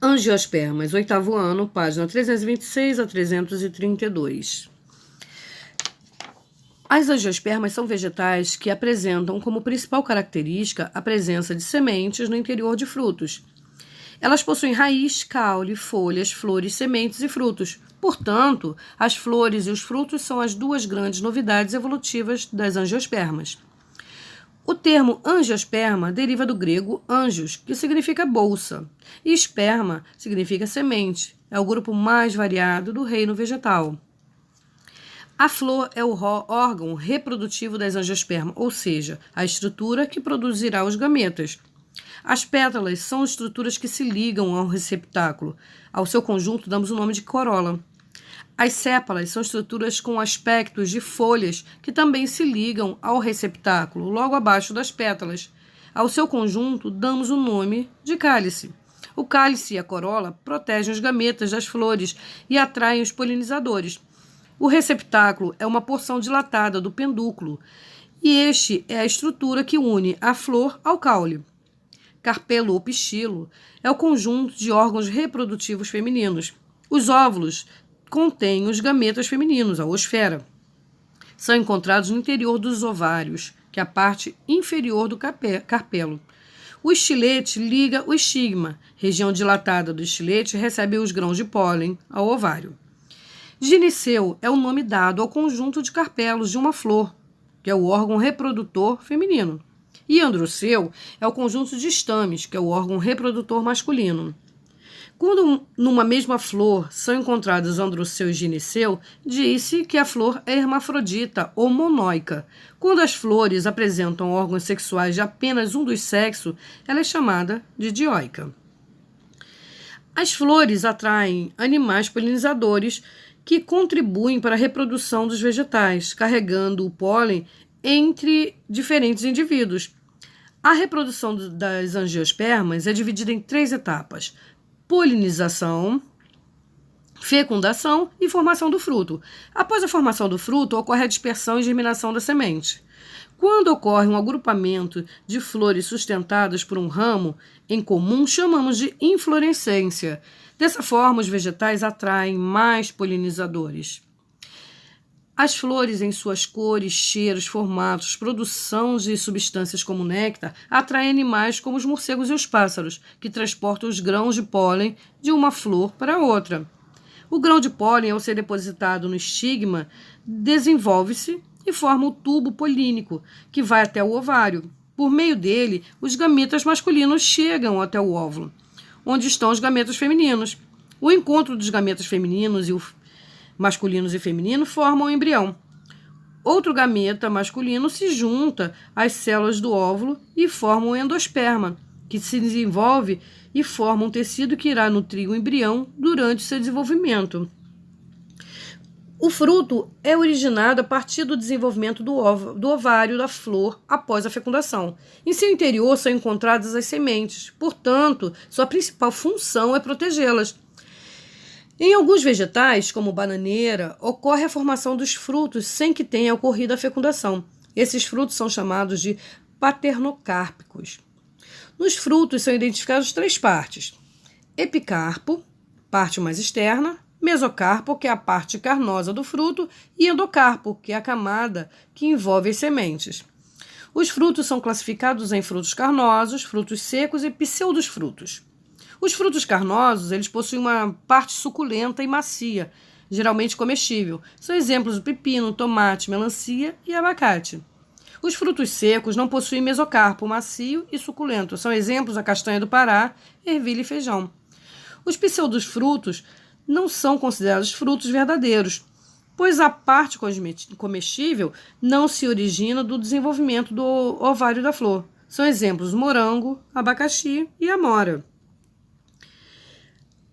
Angiospermas, 8º ano, página 326 a 332. As angiospermas são vegetais que apresentam como principal característica a presença de sementes no interior de frutos. Elas possuem raiz, caule, folhas, flores, sementes e frutos. Portanto, as flores e os frutos são as duas grandes novidades evolutivas das angiospermas. O termo angiosperma deriva do grego angios, que significa bolsa, e esperma significa semente. É o grupo mais variado do reino vegetal. A flor é o órgão reprodutivo das angiospermas, ou seja, a estrutura que produzirá os gametas. As pétalas são estruturas que se ligam ao receptáculo. Ao seu conjunto damos o nome de corola. As sépalas são estruturas com aspectos de folhas que também se ligam ao receptáculo, logo abaixo das pétalas. Ao seu conjunto, damos o nome de cálice. O cálice e a corola protegem os gametas das flores e atraem os polinizadores. O receptáculo é uma porção dilatada do pedúnculo, e este é a estrutura que une a flor ao caule. Carpelo ou pistilo é o conjunto de órgãos reprodutivos femininos. Os óvulos contém os gametas femininos, a oosfera. São encontrados no interior dos ovários, que é a parte inferior do carpelo. O estilete liga o estigma. Região dilatada do estilete recebe os grãos de pólen ao ovário. Gineceu é o nome dado ao conjunto de carpelos de uma flor, que é o órgão reprodutor feminino. E androceu é o conjunto de estames, que é o órgão reprodutor masculino. Quando numa mesma flor são encontrados androceu e gineceu, diz-se que a flor é hermafrodita ou monóica. Quando as flores apresentam órgãos sexuais de apenas um dos sexos, ela é chamada de dioica. As flores atraem animais polinizadores que contribuem para a reprodução dos vegetais, carregando o pólen entre diferentes indivíduos. A reprodução das angiospermas é dividida em 3 etapas: polinização, fecundação e formação do fruto. Após a formação do fruto, ocorre a dispersão e germinação da semente. Quando ocorre um agrupamento de flores sustentadas por um ramo em comum, chamamos de inflorescência. Dessa forma, os vegetais atraem mais polinizadores. As flores, em suas cores, cheiros, formatos, produção de substâncias como néctar, atraem animais como os morcegos e os pássaros, que transportam os grãos de pólen de uma flor para outra. O grão de pólen, ao ser depositado no estigma, desenvolve-se e forma o tubo polínico, que vai até o ovário. Por meio dele, os gametas masculinos chegam até o óvulo, onde estão os gametas femininos. O encontro dos gametas femininos e masculinos e femininos formam o embrião. Outro gameta masculino se junta às células do óvulo e forma o endosperma, que se desenvolve e forma um tecido que irá nutrir o embrião durante seu desenvolvimento. O fruto é originado a partir do desenvolvimento do ovário da flor após a fecundação. Em seu interior são encontradas as sementes, portanto, sua principal função é protegê-las. Em alguns vegetais, como bananeira, ocorre a formação dos frutos sem que tenha ocorrido a fecundação. Esses frutos são chamados de paternocárpicos. Nos frutos são identificadas 3 partes: epicarpo, parte mais externa, mesocarpo, que é a parte carnosa do fruto, e endocarpo, que é a camada que envolve as sementes. Os frutos são classificados em frutos carnosos, frutos secos e pseudofrutos. Os frutos carnosos, eles possuem uma parte suculenta e macia, geralmente comestível. São exemplos do pepino, tomate, melancia e abacate. Os frutos secos não possuem mesocarpo macio e suculento. São exemplos a castanha do Pará, ervilha e feijão. Os pseudofrutos não são considerados frutos verdadeiros, pois a parte comestível não se origina do desenvolvimento do ovário da flor. São exemplos o morango, abacaxi e amora.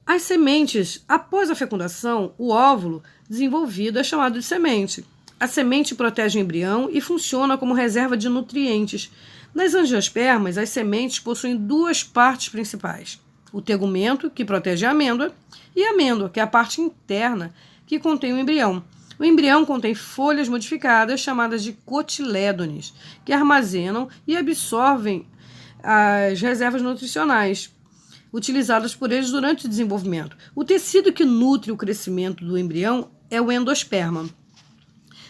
As sementes, após a fecundação, o óvulo desenvolvido é chamado de semente. A semente protege o embrião e funciona como reserva de nutrientes. Nas angiospermas, as sementes possuem 2 partes principais: o tegumento, que protege a amêndoa, e a amêndoa, que é a parte interna que contém o embrião. O embrião contém folhas modificadas, chamadas de cotilédones, que armazenam e absorvem as reservas nutricionais. utilizadas por eles durante o desenvolvimento. O tecido que nutre o crescimento do embrião é o endosperma.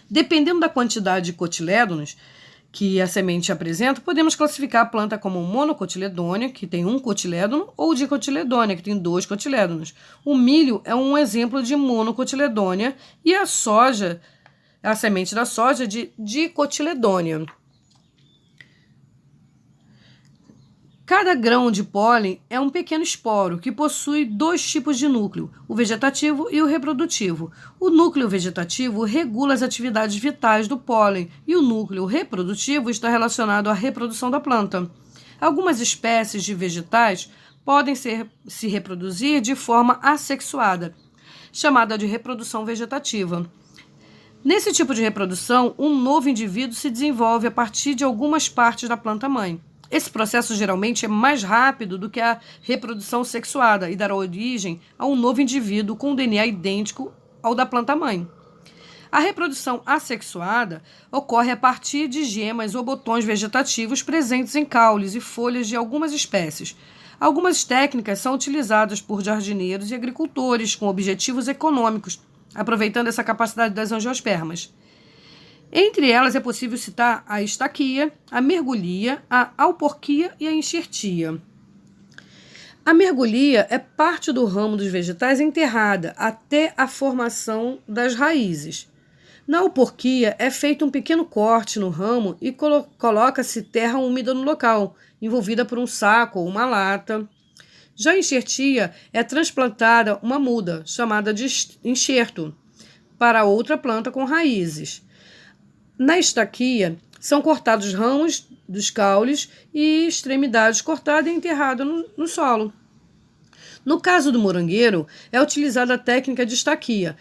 Dependendo da quantidade de cotilédonos que a semente apresenta, podemos classificar a planta como monocotiledônea, que tem um cotilédono, ou dicotiledônea, que tem 2 cotilédonos. O milho é um exemplo de monocotiledônea e a soja, a semente da soja, de dicotiledônea. Cada grão de pólen é um pequeno esporo que possui 2 tipos de núcleo, o vegetativo e o reprodutivo. O núcleo vegetativo regula as atividades vitais do pólen e o núcleo reprodutivo está relacionado à reprodução da planta. Algumas espécies de vegetais podem se reproduzir de forma assexuada, chamada de reprodução vegetativa. Nesse tipo de reprodução, um novo indivíduo se desenvolve a partir de algumas partes da planta-mãe. Esse processo geralmente é mais rápido do que a reprodução sexuada e dará origem a um novo indivíduo com um DNA idêntico ao da planta-mãe. A reprodução assexuada ocorre a partir de gemas ou botões vegetativos presentes em caules e folhas de algumas espécies. Algumas técnicas são utilizadas por jardineiros e agricultores com objetivos econômicos, aproveitando essa capacidade das angiospermas. Entre elas é possível citar a estaquia, a mergulhia, a alporquia e a enxertia. A mergulhia é parte do ramo dos vegetais enterrada até a formação das raízes. Na alporquia é feito um pequeno corte no ramo e coloca-se terra úmida no local, envolvida por um saco ou uma lata. Já a enxertia é transplantada uma muda, chamada de enxerto, para outra planta com raízes. Na estaquia, são cortados ramos dos caules e extremidades cortadas e enterradas no solo. No caso do morangueiro, é utilizada a técnica de estaquia.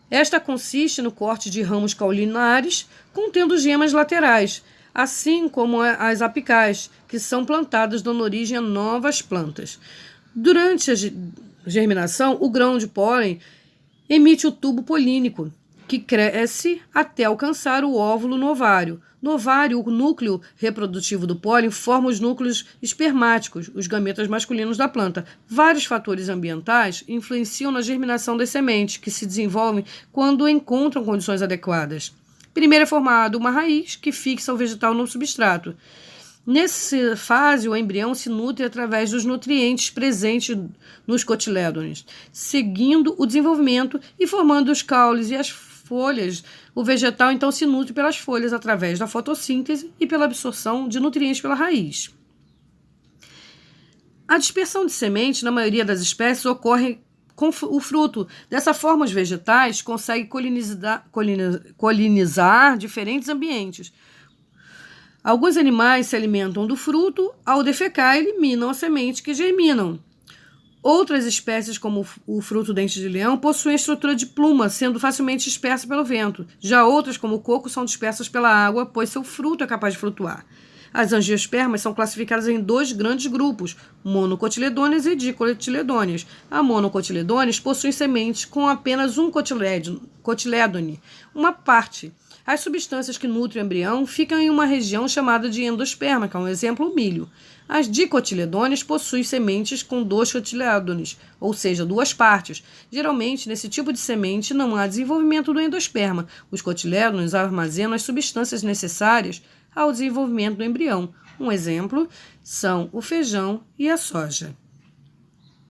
Esta consiste no corte de ramos caulinares contendo gemas laterais, assim como as apicais, que são plantadas dando origem a novas plantas. Durante a germinação, o grão de pólen emite o tubo polínico, que cresce até alcançar o óvulo no ovário. No ovário, o núcleo reprodutivo do pólen forma os núcleos espermáticos, os gametas masculinos da planta. Vários fatores ambientais influenciam na germinação das sementes, que se desenvolvem quando encontram condições adequadas. Primeiro é formada uma raiz, que fixa o vegetal no substrato. Nessa fase, o embrião se nutre através dos nutrientes presentes nos cotilédones, seguindo o desenvolvimento e formando os caules e as folhas. O vegetal então se nutre pelas folhas através da fotossíntese e pela absorção de nutrientes pela raiz. A dispersão de semente, na maioria das espécies, ocorre com o fruto. Dessa forma, os vegetais conseguem colinizar diferentes ambientes. Alguns animais se alimentam do fruto, ao defecar, eliminam a semente que germinam. Outras espécies, como o fruto dente de leão, possuem estrutura de pluma, sendo facilmente dispersa pelo vento. Já outras, como o coco, são dispersas pela água, pois seu fruto é capaz de flutuar. As angiospermas são classificadas em 2 grandes grupos, monocotiledôneas e dicotiledôneas. A monocotiledôneas possui sementes com apenas um cotilédone, uma parte. As substâncias que nutrem o embrião ficam em uma região chamada de endosperma, que é um exemplo, o milho. As dicotiledôneas possuem sementes com 2 cotilédones, ou seja, 2 partes. Geralmente, nesse tipo de semente, não há desenvolvimento do endosperma. Os cotilédones armazenam as substâncias necessárias ao desenvolvimento do embrião. Um exemplo são o feijão e a soja.